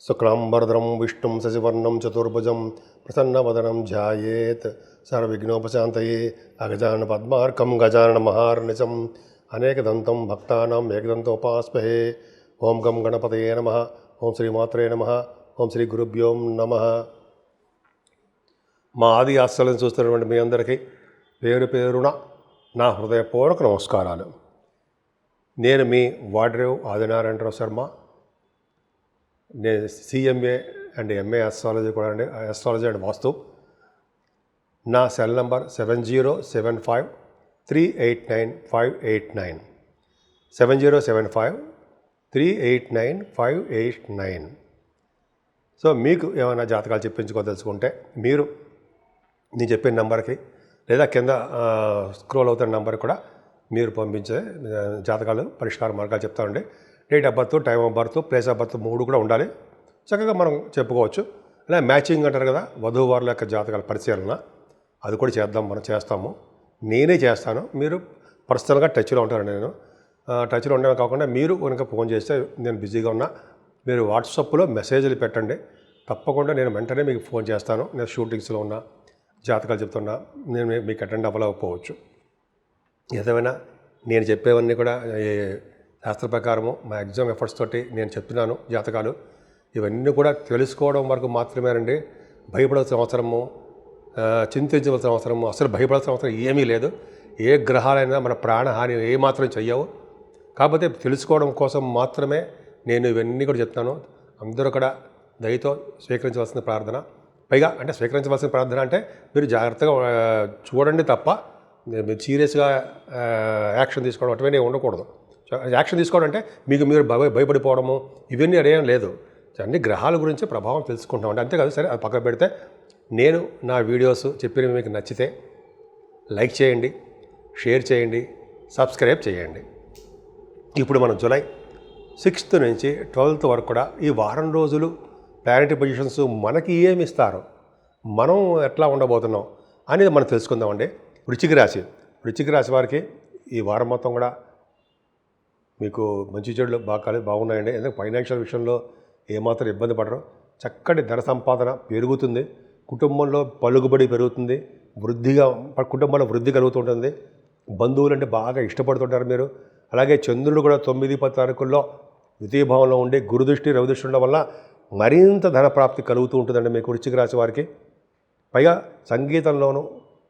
शुक्लांबरधरं विष्णुं शशिवर्णं चतुर्भुजं प्रसन्नवदनं ध्यायेत् सर्वविघ्नोपशान्तये अगजाननपद्मार्कं गजाननमहार्निशम् अनेकदन्तं भक्तानाम् एकदन्तोपास्महे। ओं गं गणपतये नमः। ओं श्रीमात्रे नमः। ओं श्री गुरुभ्यो नमः। మా ఆది ఆశలను చూస్తున్నటువంటి మీ అందరికీ పేరు పేరున నా హృదయపూర్వక నమస్కారాలు. నేను మీ వాడ్రేవ్ ఆదినారాయణరావు శర్మ. నేను సిఎంఏ అండ్ ఎంఏ ఆస్ట్రాలజీ కూడా అండి, ఆస్ట్రాలజీ అండ్ వాస్తు. నా సెల్ నంబర్ 7075389589 7075389589. సో మీకు ఏమైనా జాతకాలు చెప్పించుకోదలుచుకుంటే మీరు నేను చెప్పిన నెంబర్కి లేదా కింద స్క్రోల్ అవుతున్న నెంబర్కి కూడా మీరు పంపించే జాతకాలు పరిష్కార మార్గాలు చెప్తామండి. Date of birth, time of birth, place of birth 3 కూడా ఉండాలి. చక్కగా మనం చెప్పుకోవచ్చు. అలా మ్యాచింగ్ అంటారు కదా, వధూవారుల యొక్క జాతకాల పరిశీలన, అది కూడా మనం చేస్తాము. నేనే చేస్తాను. మీరు పర్సనల్గా టచ్లో ఉంటారండి. నేను టచ్లో ఉండడం కాకుండా మీరు కనుక ఫోన్ చేస్తే నేను బిజీగా ఉన్నా మీరు వాట్సాప్లో మెసేజ్లు పెట్టండి. తప్పకుండా నేను వెంటనే మీకు ఫోన్ చేస్తాను. నేను షూటింగ్స్లో ఉన్నా, జాతకాలు చెప్తున్నా, నేను మీకు అటెండ్ అవ్వలేకపోవచ్చు. ఏదేమైనా నేను చెప్పేవన్నీ కూడా శాస్త్ర ప్రకారము మా ఎగ్జామ్ ఎఫర్ట్స్ తోటి నేను చెప్తున్నాను. జాతకాలు ఇవన్నీ కూడా తెలుసుకోవడం వరకు మాత్రమేనండి. భయపడాల్సిన అవసరము, చింతించవలసిన అవసరము, అసలు భయపడాల్సిన అవసరం ఏమీ లేదు. ఏ గ్రహాలైనా మన ప్రాణహాని ఏమాత్రం చెయ్యవు. కాకపోతే తెలుసుకోవడం కోసం మాత్రమే నేను ఇవన్నీ కూడా చెప్తాను. అందరూ కూడా దయతో స్వీకరించవలసిన ప్రార్థన. పైగా అంటే స్వీకరించవలసిన ప్రార్థన అంటే మీరు జాగ్రత్తగా చూడండి తప్ప మీరు సీరియస్గా యాక్షన్ తీసుకోవడం అటువంటివి ఉండకూడదు. యాక్షన్ తీసుకోవడం అంటే మీకు మీరు భయపడిపోవడము ఇవన్నీ అదేం లేదు. అన్ని గ్రహాల గురించి ప్రభావం తెలుసుకుంటాం అంటే అంతేకాదు. సరే అది పక్కన పెడితే నేను నా వీడియోస్ చెప్పినవి మీకు నచ్చితే లైక్ చేయండి, షేర్ చేయండి, సబ్స్క్రైబ్ చేయండి. ఇప్పుడు మనం జూలై 6th నుంచి 12th వరకు కూడా ఈ వారం రోజులు ప్లానెటరీ పొజిషన్స్ మనకి ఏమి ఇస్తారు, మనం ఎట్లా ఉండబోతున్నాం అనేది మనం తెలుసుకుందామండి. వృశ్చిక రాశి వారికి ఈ వారం మొత్తం కూడా మీకు మంచి చెడులు బాగున్నాయండి. ఎందుకంటే ఫైనాన్షియల్ విషయంలో ఏమాత్రం ఇబ్బంది పడరు. చక్కటి ధన సంపాదన పెరుగుతుంది. కుటుంబంలో పలుకుబడి పెరుగుతుంది. కుటుంబంలో వృద్ధి కలుగుతుంటుంది. బంధువులు అంటే బాగా ఇష్టపడుతుంటారు మీరు. అలాగే చంద్రుడు కూడా 9-10 తారీఖుల్లో ద్వితీయ భావంలో ఉండి గురుదృష్టి రవిదృష్టి ఉండడం వల్ల మరింత ధన ప్రాప్తి కలుగుతూ ఉంటుందండి మీకు వృశ్చిక రాశి వారికి. పైగా సంగీతంలోనూ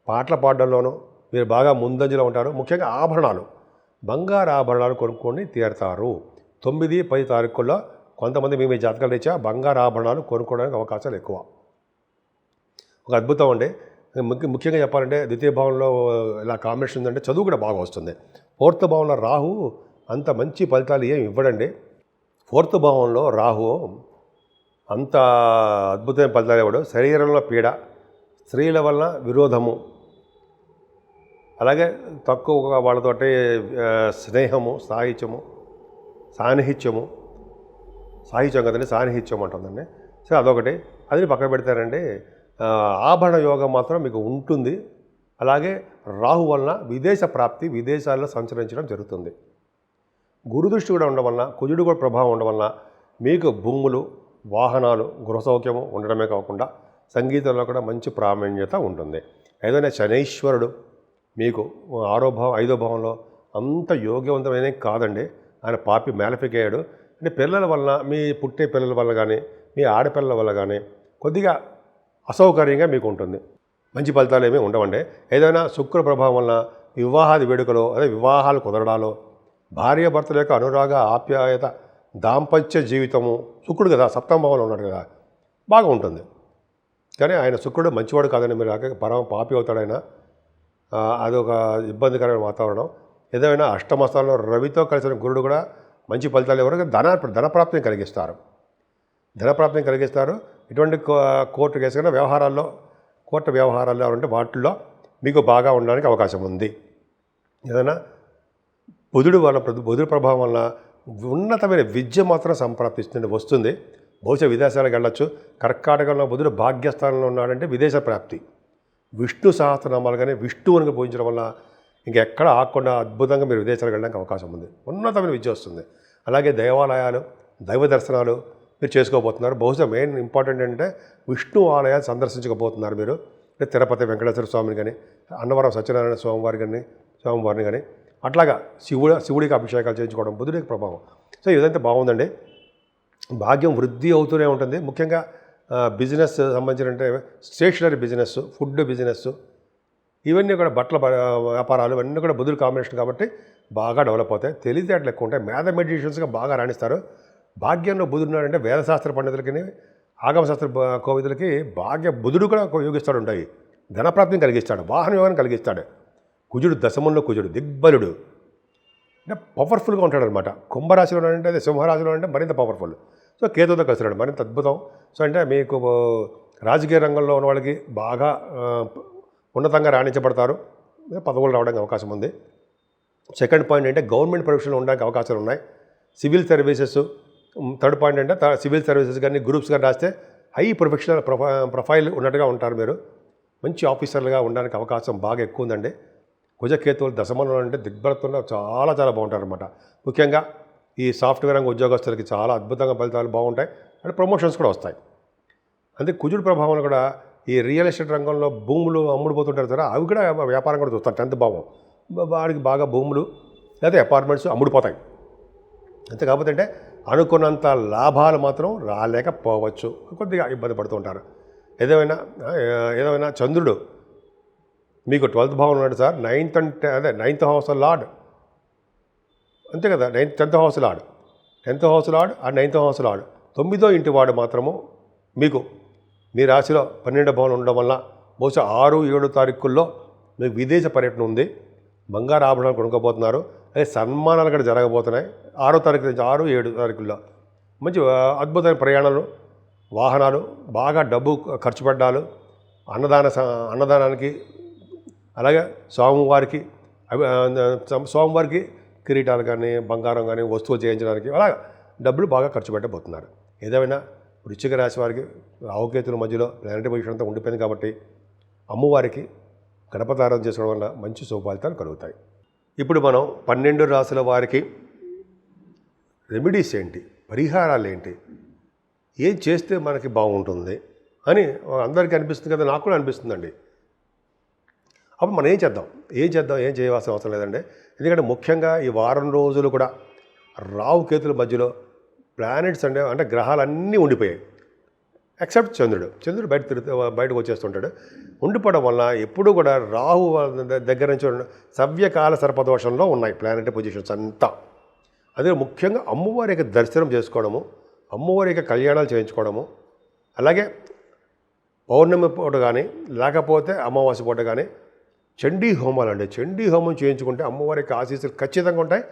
పాటలు పాడడంలోనూ మీరు బాగా ముందంజలో ఉంటారు. ముఖ్యంగా ఆభరణాలు, బంగారు ఆభరణాలు కొనుక్కొని తీరుతారు. 9-10 తారీఖుల్లో కొంతమంది మీ జాతకాలు రీత్యా బంగారు ఆభరణాలు కొనుక్కోవడానికి అవకాశాలు ఎక్కువ. ఒక అద్భుతం అండి. ముఖ్యంగా చెప్పాలంటే ద్వితీయ భావంలో ఇలా కాంబినేషన్ ఉందంటే చదువు కూడా బాగా వస్తుంది. 4th భావంలో రాహు అంత మంచి ఫలితాలు ఏమి ఇవ్వడండి. 4th భావంలో రాహు అంత అద్భుతమైన ఫలితాలు ఇవ్వడు. శరీరంలో పీడ, స్త్రీల వలన విరోధము, అలాగే తక్కువ వాళ్ళతోటి స్నేహము, సాన్నిహిత్యం కదండి, సాన్నిహిత్యం అంటుందండి. సో అదొకటి. అది పక్కన పెడతారండి. ఆభరణ యోగం మాత్రం మీకు ఉంటుంది. అలాగే రాహు వలన విదేశ ప్రాప్తి, విదేశాల్లో సంచరించడం జరుగుతుంది. గురుదృష్టి కూడా ఉండడం వలన, కుజుడు కూడా ప్రభావం ఉండడం వలన మీకు భూములు, వాహనాలు, గృహ సౌఖ్యము ఉండడమే కాకుండా సంగీతంలో కూడా మంచి ప్రావీణ్యత ఉంటుంది. ఏదైనా శనైశ్వరుడు మీకు 6వ భావం 5వ భావంలో అంత యోగ్యవంతమైన కాదండి. ఆయన పాపి మ్యాలిఫిక్ అయ్యాడు. అంటే పిల్లల వలన, మీ పుట్టే పిల్లల వల్ల కానీ, మీ ఆడపిల్లల వల్ల కానీ కొద్దిగా అసౌకర్యంగా మీకు ఉంటుంది. మంచి ఫలితాలు ఏమీ ఉండవండి. ఏదైనా శుక్ర ప్రభావం వలన వివాహాది వేడుకలో, అదే వివాహాలు కుదరడాలో, భార్యాభర్తల యొక్క అనురాగ, ఆప్యాయత, దాంపత్య జీవితము, శుక్రుడు కదా 7వ భావంలో ఉన్నాడు కదా, బాగా ఉంటుంది. కానీ ఆయన శుక్రుడు మంచివాడు కాదని మీరు పరమ పాపి అవుతాడు ఆయన. అదొక ఇబ్బందికరమైన వాతావరణం. ఏదైనా అష్టమస్థానంలో రవితో కలిసిన గురుడు కూడా మంచి ఫలితాలు ఎవరు ధనప్రాప్తిని కలిగిస్తారు. ఇటువంటి కోర్టు కేసు కన్నా కోర్టు వ్యవహారాల్లో అంటే వాటిల్లో మీకు బాగా ఉండడానికి అవకాశం ఉంది. ఏదైనా బుధుడి ప్రభావం వల్ల ఉన్నతమైన విద్య మాత్రం వస్తుంది. బహుశా విదేశాలకు వెళ్ళొచ్చు. కర్కాటకంలో బుధుడు భాగ్యస్థానంలో ఉన్నాడంటే విదేశ ప్రాప్తి. విష్ణు సహస్రనామాలు కానీ విష్ణువునికి పూజించడం వల్ల ఇంకెక్కడ ఆకుండా అద్భుతంగా మీరు విదేశాలకు వెళ్ళడానికి అవకాశం ఉంది. ఉన్నతమైన విద్య వస్తుంది. అలాగే దేవాలయాలు, దైవ దర్శనాలు, మీరు చేసుకోబోతున్నారు. బహుశా మెయిన్ ఇంపార్టెంట్ ఏంటంటే విష్ణు ఆలయాలు సందర్శించకపోతున్నారు మీరు. అంటే తిరుపతి వెంకటేశ్వర స్వామిని కానీ, అన్నవరం సత్యనారాయణ స్వామివారిని కానీ అట్లాగా శివుడికి అభిషేకాలు చేయించుకోవడం బుధుడికి ప్రభావం. సో ఇదంతా బాగుందండి. భాగ్యం వృద్ధి అవుతూనే ఉంటుంది. ముఖ్యంగా బిజినెస్ సంబంధించిన స్టేషనరీ బిజినెస్, ఫుడ్ బిజినెస్, ఇవన్నీ కూడా బట్టల వ్యాపారాలు ఇవన్నీ కూడా బుధుడు కాంబినేషన్ కాబట్టి బాగా డెవలప్ అవుతాయి. తెలివితేటలు ఎక్కువ ఉంటాయి. మ్యాథమెటిషియన్స్గా బాగా రాణిస్తారు. భాగ్యంలో బుధుడు ఉన్నాడంటే వేదశాస్త్ర పండితులకి, ఆగమశాస్త్ర కోవిదులకి బుధుడు కూడా యోగిస్తాడు ఉంటాయి. ధనప్రాప్తిని కలిగిస్తాడు, వాహన యోగాన్ని కలిగిస్తాడు. కుజుడు దశమంలో కుజుడు దిగ్బలుడు, అంటే పవర్ఫుల్గా ఉంటాడనమాట. కుంభరాశిలో అంటే అదే సింహరాశిలో అంటే మరింత పవర్ఫుల్. సో కేతుతో కలిసినాడు, మరింత అద్భుతం. సో అంటే మీకు రాజకీయ రంగంలో ఉన్న వాళ్ళకి బాగా ఉన్నతంగా రాణించబడతారు, పదవులు రావడానికి అవకాశం ఉంది. సెకండ్ పాయింట్ అంటే గవర్నమెంట్ ప్రొఫెషన్లో ఉండడానికి అవకాశాలు ఉన్నాయి. Civil services. థర్డ్ పాయింట్ అంటే సివిల్ సర్వీసెస్ కానీ గ్రూప్స్ కానీ రాస్తే హై ప్రొఫెషనల్ ప్రొఫైల్ ఉన్నట్టుగా ఉంటారు. మీరు మంచి ఆఫీసర్లుగా ఉండడానికి అవకాశం బాగా ఎక్కువ ఉందండి. కుజకేతువులు దశమంలో అంటే దిగ్భ్రతంలో చాలా చాలా బాగుంటారు అనమాట. ముఖ్యంగా ఈ సాఫ్ట్వేర్ రంగ ఉద్యోగస్తులకి చాలా అద్భుతంగా ఫలితాలు బాగుంటాయి. అంటే ప్రమోషన్స్ కూడా వస్తాయి. అందుకే కుజుడు ప్రభావం కూడా ఈ రియల్ ఎస్టేట్ రంగంలో భూములు అమ్ముడుపోతుంటారు కదా, అవి కూడా వ్యాపారం కూడా చూస్తారు. 10th భావం వాడికి బాగా భూములు లేదా అపార్ట్మెంట్స్ అమ్ముడుపోతాయి. అంతే కాకపోతే అంటే అనుకున్నంత లాభాలు మాత్రం రాలేకపోవచ్చు, కొద్దిగా ఇబ్బంది పడుతూ ఉంటారు. ఏదేమైనా చంద్రుడు మీకు 12th భావం ఉన్నాడు సార్. 9th హౌస్ లార్డ్, అంతే కదా. 10th house lord, 10th house lord ఆ 9th హౌస్ లార్డ్ 9వ ఇంటి వాడు మాత్రము మీకు మీ రాశిలో 12వ భావం ఉండడం వల్ల బహుశా 6-7 తారీఖుల్లో మీకు విదేశ పర్యటన ఉంది. బంగారు ఆభరణాలు కొనుక్కోబోతున్నారు. అదే సన్మానాలు కూడా జరగబోతున్నాయి 6వ తారీఖు నుంచి 6-7 తారీఖుల్లో. మంచి అద్భుతమైన ప్రయాణాలు, వాహనాలు, బాగా డబ్బు ఖర్చు పెట్టాలు, అన్నదానానికి, అలాగే స్వామివారికి కిరీటాలు కానీ బంగారం కానీ వస్తువులు చేయించడానికి అలా డబ్బులు బాగా ఖర్చు పెట్టబోతున్నారు. ఏదేమైనా వృశ్చిక రాశి వారికి రాహుకేతుల మధ్యలో ప్లానెటరీ పొజిషన్ అంతా ఉండిపోయింది కాబట్టి అమ్మవారికి గణపతి ఆరాధన చేసుకోవడం వల్ల మంచి శుభఫలితాలు కలుగుతాయి. ఇప్పుడు మనం 12 రాశుల వారికి రెమెడీస్ ఏంటి, పరిహారాలు ఏంటి, ఏం చేస్తే మనకి బాగుంటుంది అని అందరికీ అనిపిస్తుంది కదా, నాకు కూడా అనిపిస్తుందండి. అప్పుడు మనం ఏం చేయవలసిన అవసరం లేదండి. ఎందుకంటే ముఖ్యంగా ఈ వారం రోజులు కూడా రాహుకేతుల మధ్యలో ప్లానెట్స్ అంటే గ్రహాలన్నీ ఉండిపోయాయి. ఎక్సెప్ట్ చంద్రుడు బయటకు వచ్చేస్తుంటాడు. ఉండిపోవడం వల్ల ఎప్పుడు కూడా రాహు దగ్గర నుంచి సవ్యకాల సర్పదోషంలో ఉన్నాయి ప్లానెటరీ పొజిషన్స్ అంతా. అదే ముఖ్యంగా అమ్మవారి యొక్క దర్శనం చేసుకోవడము, అమ్మవారి యొక్క కళ్యాణాలు చేయించుకోవడము, అలాగే పౌర్ణమి పూట కానీ లేకపోతే అమావాస్య పూట కానీ చండీ హోమాలు అండి. చండీ హోమం చేయించుకుంటే అమ్మవారి యొక్క ఆశీస్సులు ఖచ్చితంగా ఉంటాయి.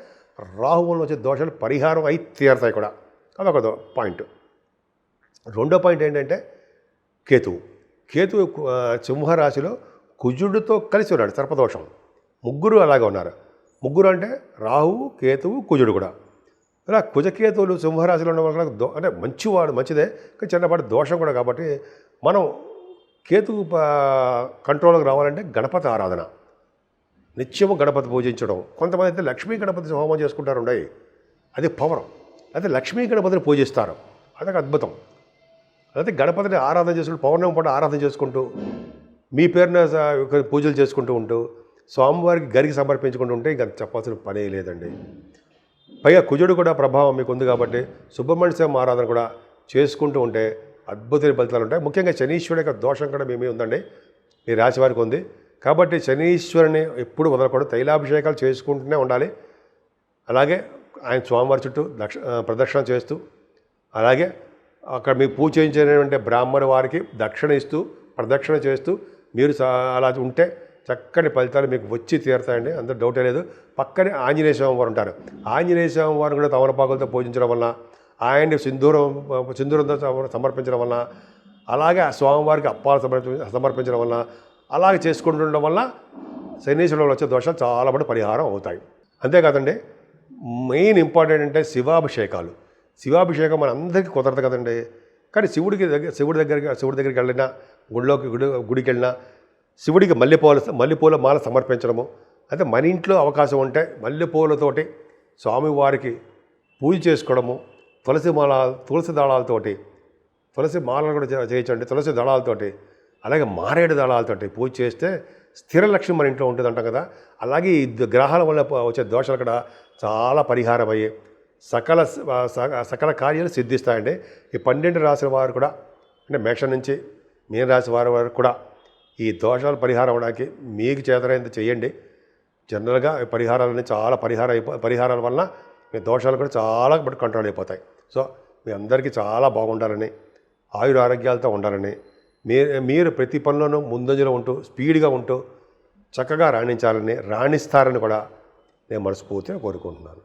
రాహువుల వచ్చే దోషాలు పరిహారం అయి తీరుతాయి కూడా. అదొక పాయింట్. రెండో పాయింట్ ఏంటంటే కేతువు సింహరాశిలో కుజుడితో కలిసి ఉన్నాడు, సర్పదోషం. ముగ్గురు అలాగే ఉన్నారు. ముగ్గురు అంటే రాహువు, కేతువు, కుజుడు కూడా. ఇలా కుజకేతువులు సింహరాశిలో ఉన్న వాళ్ళకి అంటే మంచిదే, కానీ చిన్నపాటి దోషం కూడా. కాబట్టి మనం కేతువు కంట్రోల్కి రావాలంటే గణపతి ఆరాధన, నిత్యము గణపతి పూజించడం. కొంతమంది అయితే లక్ష్మీ గణపతి హోమం చేసుకుంటారు, అది పవర్. అయితే లక్ష్మీ గణపతిని పూజిస్తారు, అదొక అద్భుతం. అయితే గణపతిని ఆరాధన చేసుకుంటూ పౌర్ణమి పూట ఆరాధన చేసుకుంటూ మీ పేరున పూజలు చేసుకుంటూ ఉంటూ స్వామివారికి గరికి సమర్పించుకుంటూ ఉంటే ఇంకా చెప్పాల్సిన పనే లేదండి. పైగా కుజుడు కూడా ప్రభావం మీకు ఉంది కాబట్టి సుబ్రహ్మణ్య స్వామి ఆరాధన కూడా చేసుకుంటూ ఉంటే అద్భుతమైన ఫలితాలు ఉంటాయి. ముఖ్యంగా శనీశ్వరుడి యొక్క దోషం కూడా మేమే ఉందండి, ఈ రాశి వారికి ఉంది. కాబట్టి శనీశ్వరుని ఎప్పుడు వదలకూడదు, తైలాభిషేకాలు చేసుకుంటూనే ఉండాలి. అలాగే ఆయన స్వామివారి చుట్టూ ప్రదక్షిణ చేస్తూ, అలాగే అక్కడ మీకు పూజ చేయించినటువంటి బ్రాహ్మణ వారికి దక్షిణ ఇస్తూ ప్రదక్షిణ చేస్తూ మీరు అలా ఉంటే చక్కని ఫలితాలు మీకు వచ్చి తీరుతాయండి, అంత డౌటే లేదు. పక్కనే ఆంజనేయ స్వామి వారు ఉంటారు. ఆంజనేయ స్వామి వారు కూడా తమలపాకులతో పూజించడం వల్ల, ఆయన్ని సింధూరంతో సమర్పించడం వల్ల, అలాగే స్వామివారికి అప్పాలు సమర్పించడం వల్ల, అలాగే చేసుకుంటుండడం వల్ల శనీశ్వరుడు వచ్చే దోషాలు చాలా మటు పరిహారం అవుతాయి. అంతేకాదండి, మెయిన్ ఇంపార్టెంట్ అంటే శివాభిషేకం మన అందరికీ కుదరదు కదండి. కానీ శివుడి దగ్గరికి వెళ్ళినా, గుడికి వెళ్ళినా శివుడికి మల్లెపూల మాల సమర్పించడము. అయితే మన ఇంట్లో అవకాశం ఉంటే మల్లెపూలతోటి స్వామివారికి పూజ చేసుకోవడము, తులసి దళాలతోటి, తులసి మాలను కూడా చేయొచ్చండి. తులసి దళాలతోటి, అలాగే మారేడు దళాలతోటి పూజ చేస్తే స్థిర లక్ష్యం మన ఇంట్లో ఉంటుంది అంటాం కదా. అలాగే ఈ గ్రహాల వల్ల వచ్చే దోషాలు కూడా చాలా పరిహారం అయ్యి సకల కార్యాలు సిద్ధిస్తాయండి. ఈ 12 రాశుల వారు కూడా, అంటే మేషం నుంచి మీన రాశి వారి వరకు కూడా ఈ దోషాలు పరిహారం అవడానికి మీకు చేతనైంది చేయండి. జనరల్గా పరిహారాలన్నీ చాలా పరిహారాల వలన మీ దోషాలు కూడా చాలా కంట్రోల్ అయిపోతాయి. సో మీ అందరికీ చాలా బాగుండాలని, ఆయుర ఆరోగ్యాలతో ఉండాలని, మీరు ప్రతి పనిలోనూ ముందంజలో ఉంటూ స్పీడ్గా ఉంటూ చక్కగా రాణించాలని, రాణిస్తారని కూడా నేను మనస్ఫూర్తిగా కోరుకుంటున్నాను.